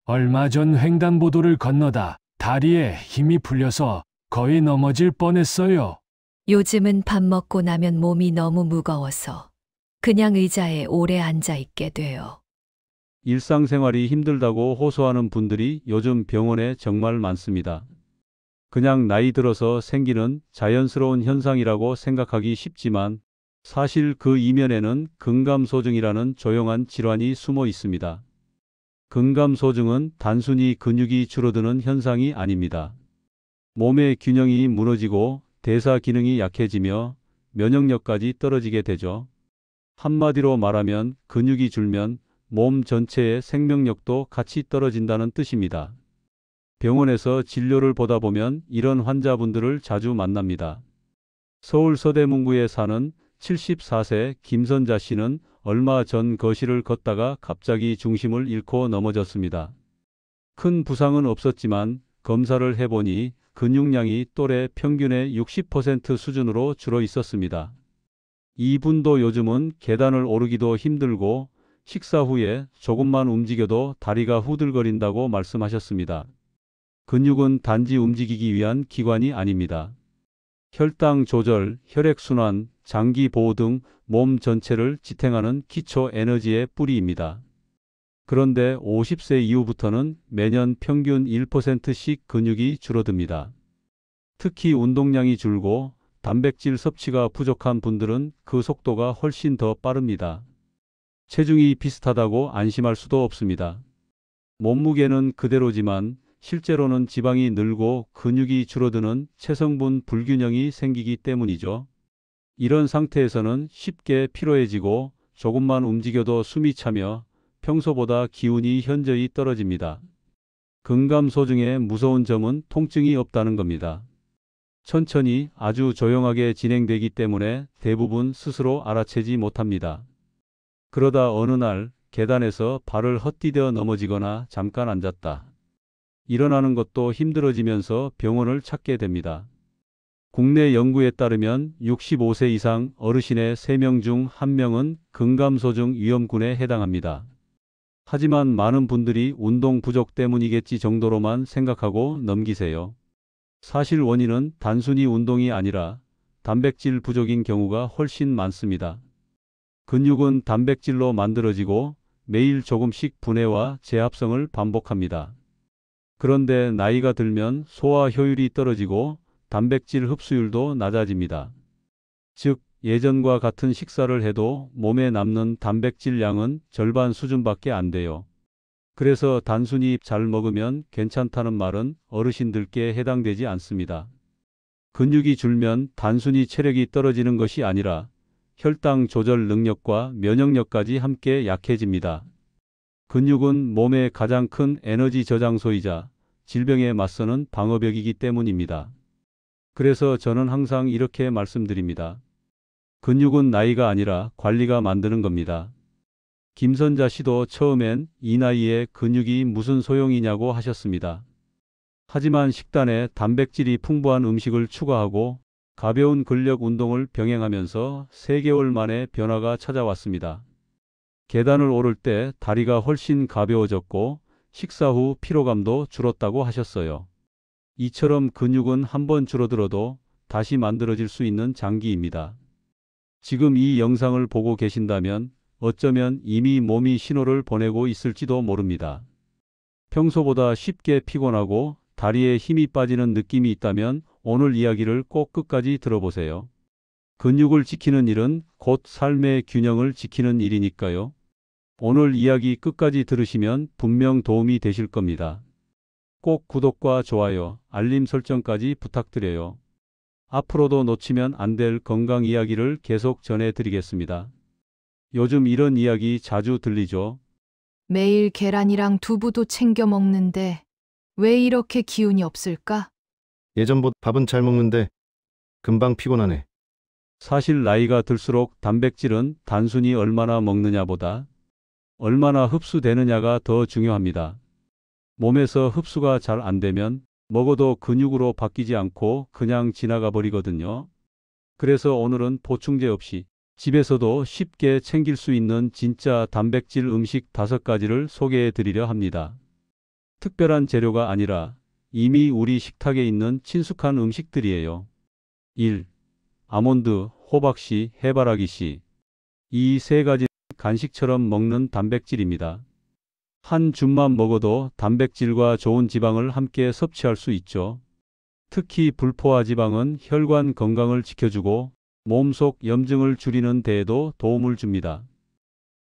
얼마 전 횡단보도를 건너다 다리에 힘이 풀려서 거의 넘어질 뻔했어요. 요즘은 밥 먹고 나면 몸이 너무 무거워서 그냥 의자에 오래 앉아 있게 돼요. 일상생활이 힘들다고 호소하는 분들이 요즘 병원에 정말 많습니다. 그냥 나이 들어서 생기는 자연스러운 현상이라고 생각하기 쉽지만 사실 그 이면에는 근감소증이라는 조용한 질환이 숨어 있습니다. 근감소증은 단순히 근육이 줄어드는 현상이 아닙니다. 몸의 균형이 무너지고 대사 기능이 약해지며 면역력까지 떨어지게 되죠. 한마디로 말하면 근육이 줄면 몸 전체의 생명력도 같이 떨어진다는 뜻입니다. 병원에서 진료를 보다 보면 이런 환자분들을 자주 만납니다. 서울 서대문구에 사는 74세 김선자 씨는 얼마 전 거실을 걷다가 갑자기 중심을 잃고 넘어졌습니다. 큰 부상은 없었지만 검사를 해보니 근육량이 또래 평균의 60% 수준으로 줄어 있었습니다. 이분도 요즘은 계단을 오르기도 힘들고 식사 후에 조금만 움직여도 다리가 후들거린다고 말씀하셨습니다. 근육은 단지 움직이기 위한 기관이 아닙니다. 혈당 조절, 혈액순환, 장기 보호 등 몸 전체를 지탱하는 기초 에너지의 뿌리입니다. 그런데 50세 이후부터는 매년 평균 1%씩 근육이 줄어듭니다. 특히 운동량이 줄고 단백질 섭취가 부족한 분들은 그 속도가 훨씬 더 빠릅니다. 체중이 비슷하다고 안심할 수도 없습니다. 몸무게는 그대로지만 실제로는 지방이 늘고 근육이 줄어드는 체성분 불균형이 생기기 때문이죠. 이런 상태에서는 쉽게 피로해지고 조금만 움직여도 숨이 차며 평소보다 기운이 현저히 떨어집니다. 근감소증의 무서운 점은 통증이 없다는 겁니다. 천천히 아주 조용하게 진행되기 때문에 대부분 스스로 알아채지 못합니다. 그러다 어느 날 계단에서 발을 헛디뎌 넘어지거나 잠깐 앉았다 일어나는 것도 힘들어지면서 병원을 찾게 됩니다. 국내 연구에 따르면 65세 이상 어르신의 3명 중 1명은 근감소증 위험군에 해당합니다. 하지만 많은 분들이 운동 부족 때문이겠지 정도로만 생각하고 넘기세요. 사실 원인은 단순히 운동이 아니라 단백질 부족인 경우가 훨씬 많습니다. 근육은 단백질로 만들어지고 매일 조금씩 분해와 재합성을 반복합니다. 그런데 나이가 들면 소화 효율이 떨어지고 단백질 흡수율도 낮아집니다. 즉, 예전과 같은 식사를 해도 몸에 남는 단백질 양은 절반 수준밖에 안 돼요. 그래서 단순히 잘 먹으면 괜찮다는 말은 어르신들께 해당되지 않습니다. 근육이 줄면 단순히 체력이 떨어지는 것이 아니라 혈당 조절 능력과 면역력까지 함께 약해집니다. 근육은 몸의 가장 큰 에너지 저장소이자 질병에 맞서는 방어벽이기 때문입니다. 그래서 저는 항상 이렇게 말씀드립니다. 근육은 나이가 아니라 관리가 만드는 겁니다. 김선자 씨도 처음엔 이 나이에 근육이 무슨 소용이냐고 하셨습니다. 하지만 식단에 단백질이 풍부한 음식을 추가하고 가벼운 근력 운동을 병행하면서 3개월 만에 변화가 찾아왔습니다. 계단을 오를 때 다리가 훨씬 가벼워졌고 식사 후 피로감도 줄었다고 하셨어요. 이처럼 근육은 한번 줄어들어도 다시 만들어질 수 있는 장기입니다. 지금 이 영상을 보고 계신다면 어쩌면 이미 몸이 신호를 보내고 있을지도 모릅니다. 평소보다 쉽게 피곤하고 다리에 힘이 빠지는 느낌이 있다면 오늘 이야기를 꼭 끝까지 들어보세요. 근육을 지키는 일은 곧 삶의 균형을 지키는 일이니까요. 오늘 이야기 끝까지 들으시면 분명 도움이 되실 겁니다. 꼭 구독과 좋아요, 알림 설정까지 부탁드려요. 앞으로도 놓치면 안 될 건강 이야기를 계속 전해드리겠습니다. 요즘 이런 이야기 자주 들리죠? 매일 계란이랑 두부도 챙겨 먹는데 왜 이렇게 기운이 없을까? 예전보다 밥은 잘 먹는데 금방 피곤하네. 사실 나이가 들수록 단백질은 단순히 얼마나 먹느냐보다 얼마나 흡수되느냐가 더 중요합니다. 몸에서 흡수가 잘 안 되면 먹어도 근육으로 바뀌지 않고 그냥 지나가 버리거든요. 그래서 오늘은 보충제 없이 집에서도 쉽게 챙길 수 있는 진짜 단백질 음식 5가지를 소개해 드리려 합니다. 특별한 재료가 아니라 이미 우리 식탁에 있는 친숙한 음식들이에요. 1. 아몬드, 호박씨, 해바라기씨. 이 세 가지는 간식처럼 먹는 단백질입니다. 한 줌만 먹어도 단백질과 좋은 지방을 함께 섭취할 수 있죠. 특히 불포화 지방은 혈관 건강을 지켜주고 몸속 염증을 줄이는 데에도 도움을 줍니다.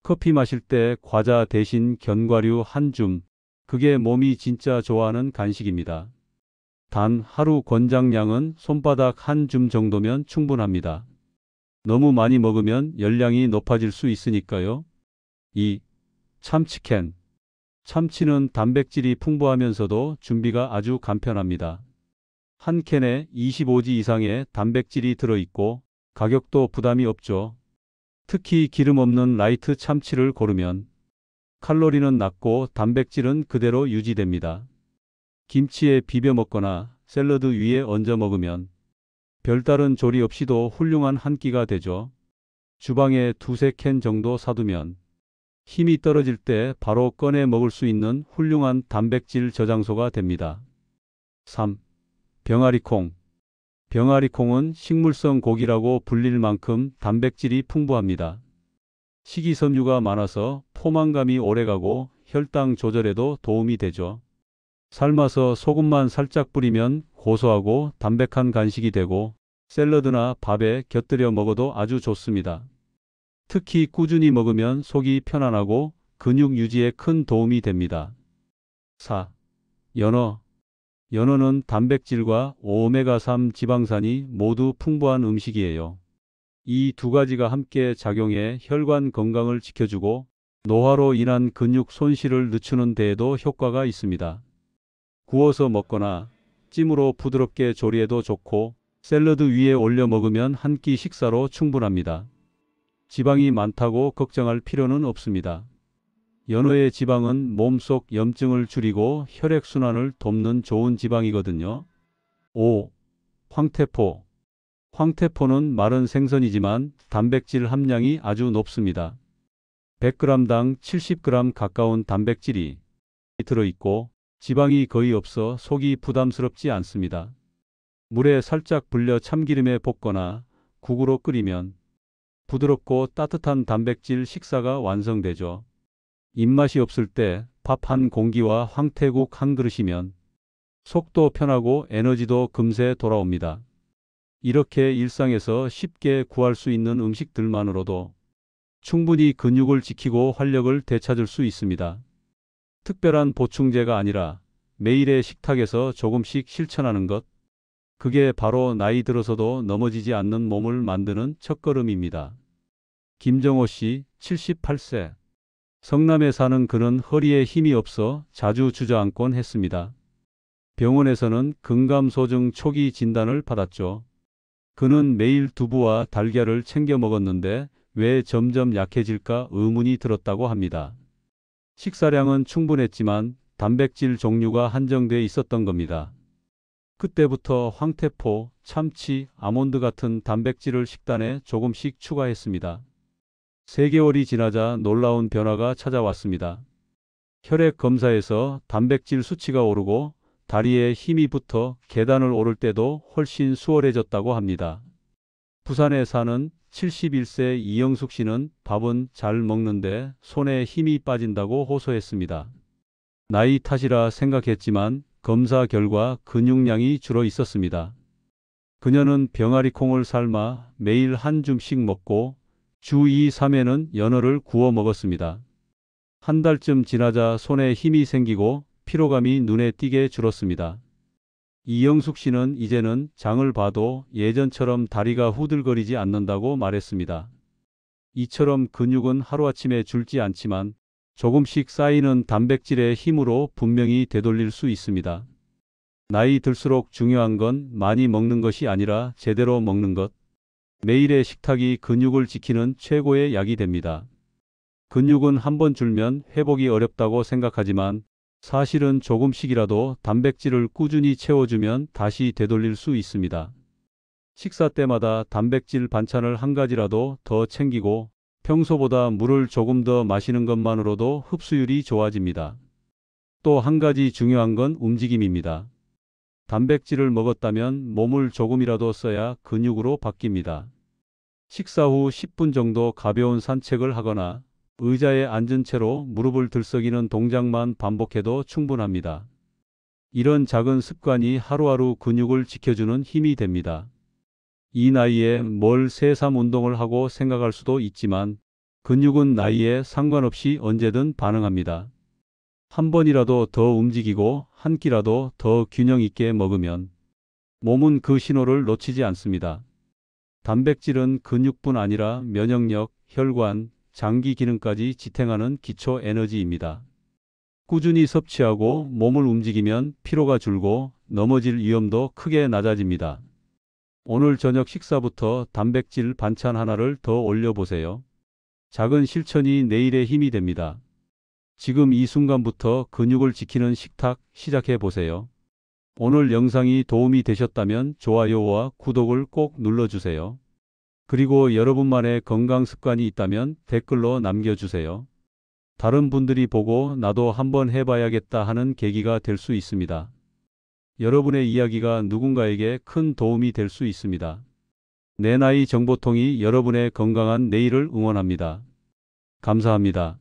커피 마실 때 과자 대신 견과류 한 줌, 그게 몸이 진짜 좋아하는 간식입니다. 단 하루 권장량은 손바닥 한 줌 정도면 충분합니다. 너무 많이 먹으면 열량이 높아질 수 있으니까요. 2. 참치캔. 참치는 단백질이 풍부하면서도 준비가 아주 간편합니다. 한 캔에 25g 이상의 단백질이 들어있고 가격도 부담이 없죠. 특히 기름 없는 라이트 참치를 고르면 칼로리는 낮고 단백질은 그대로 유지됩니다. 김치에 비벼 먹거나 샐러드 위에 얹어 먹으면 별다른 조리 없이도 훌륭한 한 끼가 되죠. 주방에 두세 캔 정도 사두면 힘이 떨어질 때 바로 꺼내 먹을 수 있는 훌륭한 단백질 저장소가 됩니다. 3. 병아리콩. 병아리콩은 식물성 고기라고 불릴 만큼 단백질이 풍부합니다. 식이섬유가 많아서 포만감이 오래가고 혈당 조절에도 도움이 되죠. 삶아서 소금만 살짝 뿌리면 고소하고 담백한 간식이 되고 샐러드나 밥에 곁들여 먹어도 아주 좋습니다. 특히 꾸준히 먹으면 속이 편안하고 근육 유지에 큰 도움이 됩니다. 4. 연어. 연어는 단백질과 오메가3 지방산이 모두 풍부한 음식이에요. 이 두 가지가 함께 작용해 혈관 건강을 지켜주고 노화로 인한 근육 손실을 늦추는 데에도 효과가 있습니다. 구워서 먹거나 찜으로 부드럽게 조리해도 좋고 샐러드 위에 올려 먹으면 한 끼 식사로 충분합니다. 지방이 많다고 걱정할 필요는 없습니다. 연어의 지방은 몸속 염증을 줄이고 혈액순환을 돕는 좋은 지방이거든요. 5. 황태포. 황태포는 마른 생선이지만 단백질 함량이 아주 높습니다. 100g당 70g 가까운 단백질이 들어있고 지방이 거의 없어 속이 부담스럽지 않습니다. 물에 살짝 불려 참기름에 볶거나 국으로 끓이면 부드럽고 따뜻한 단백질 식사가 완성되죠. 입맛이 없을 때 밥 한 공기와 황태국 한 그릇이면 속도 편하고 에너지도 금세 돌아옵니다. 이렇게 일상에서 쉽게 구할 수 있는 음식들만으로도 충분히 근육을 지키고 활력을 되찾을 수 있습니다. 특별한 보충제가 아니라 매일의 식탁에서 조금씩 실천하는 것, 그게 바로 나이 들어서도 넘어지지 않는 몸을 만드는 첫걸음입니다. 김정호 씨, 78세. 성남에 사는 그는 허리에 힘이 없어 자주 주저앉곤 했습니다. 병원에서는 근감소증 초기 진단을 받았죠. 그는 매일 두부와 달걀을 챙겨 먹었는데 왜 점점 약해질까 의문이 들었다고 합니다. 식사량은 충분했지만 단백질 종류가 한정돼 있었던 겁니다. 그때부터 황태포, 참치, 아몬드 같은 단백질을 식단에 조금씩 추가했습니다. 3개월이 지나자 놀라운 변화가 찾아왔습니다. 혈액 검사에서 단백질 수치가 오르고 다리에 힘이 붙어 계단을 오를 때도 훨씬 수월해졌다고 합니다. 부산에 사는 71세 이영숙 씨는 밥은 잘 먹는데 손에 힘이 빠진다고 호소했습니다. 나이 탓이라 생각했지만 검사 결과 근육량이 줄어 있었습니다. 그녀는 병아리콩을 삶아 매일 한 줌씩 먹고 주 2, 3회는 연어를 구워 먹었습니다. 한 달쯤 지나자 손에 힘이 생기고 피로감이 눈에 띄게 줄었습니다. 이영숙 씨는 이제는 장을 봐도 예전처럼 다리가 후들거리지 않는다고 말했습니다. 이처럼 근육은 하루아침에 줄지 않지만 조금씩 쌓이는 단백질의 힘으로 분명히 되돌릴 수 있습니다. 나이 들수록 중요한 건 많이 먹는 것이 아니라 제대로 먹는 것. 매일의 식탁이 근육을 지키는 최고의 약이 됩니다. 근육은 한번 줄면 회복이 어렵다고 생각하지만 사실은 조금씩이라도 단백질을 꾸준히 채워주면 다시 되돌릴 수 있습니다. 식사 때마다 단백질 반찬을 한 가지라도 더 챙기고 평소보다 물을 조금 더 마시는 것만으로도 흡수율이 좋아집니다. 또 한 가지 중요한 건 움직임입니다. 단백질을 먹었다면 몸을 조금이라도 써야 근육으로 바뀝니다. 식사 후 10분 정도 가벼운 산책을 하거나 의자에 앉은 채로 무릎을 들썩이는 동작만 반복해도 충분합니다. 이런 작은 습관이 하루하루 근육을 지켜주는 힘이 됩니다. 이 나이에 뭘 새삼 운동을 하고 생각할 수도 있지만 근육은 나이에 상관없이 언제든 반응합니다. 한 번이라도 더 움직이고 한 끼라도 더 균형 있게 먹으면 몸은 그 신호를 놓치지 않습니다. 단백질은 근육뿐 아니라 면역력, 혈관, 장기 기능까지 지탱하는 기초 에너지입니다. 꾸준히 섭취하고 몸을 움직이면 피로가 줄고 넘어질 위험도 크게 낮아집니다. 오늘 저녁 식사부터 단백질 반찬 하나를 더 올려보세요. 작은 실천이 내일의 힘이 됩니다. 지금 이 순간부터 근육을 지키는 식탁 시작해 보세요. 오늘 영상이 도움이 되셨다면 좋아요와 구독을 꼭 눌러주세요. 그리고 여러분만의 건강 습관이 있다면 댓글로 남겨주세요. 다른 분들이 보고 나도 한번 해봐야겠다 하는 계기가 될 수 있습니다. 여러분의 이야기가 누군가에게 큰 도움이 될 수 있습니다. 내 나이 정보통이 여러분의 건강한 내일을 응원합니다. 감사합니다.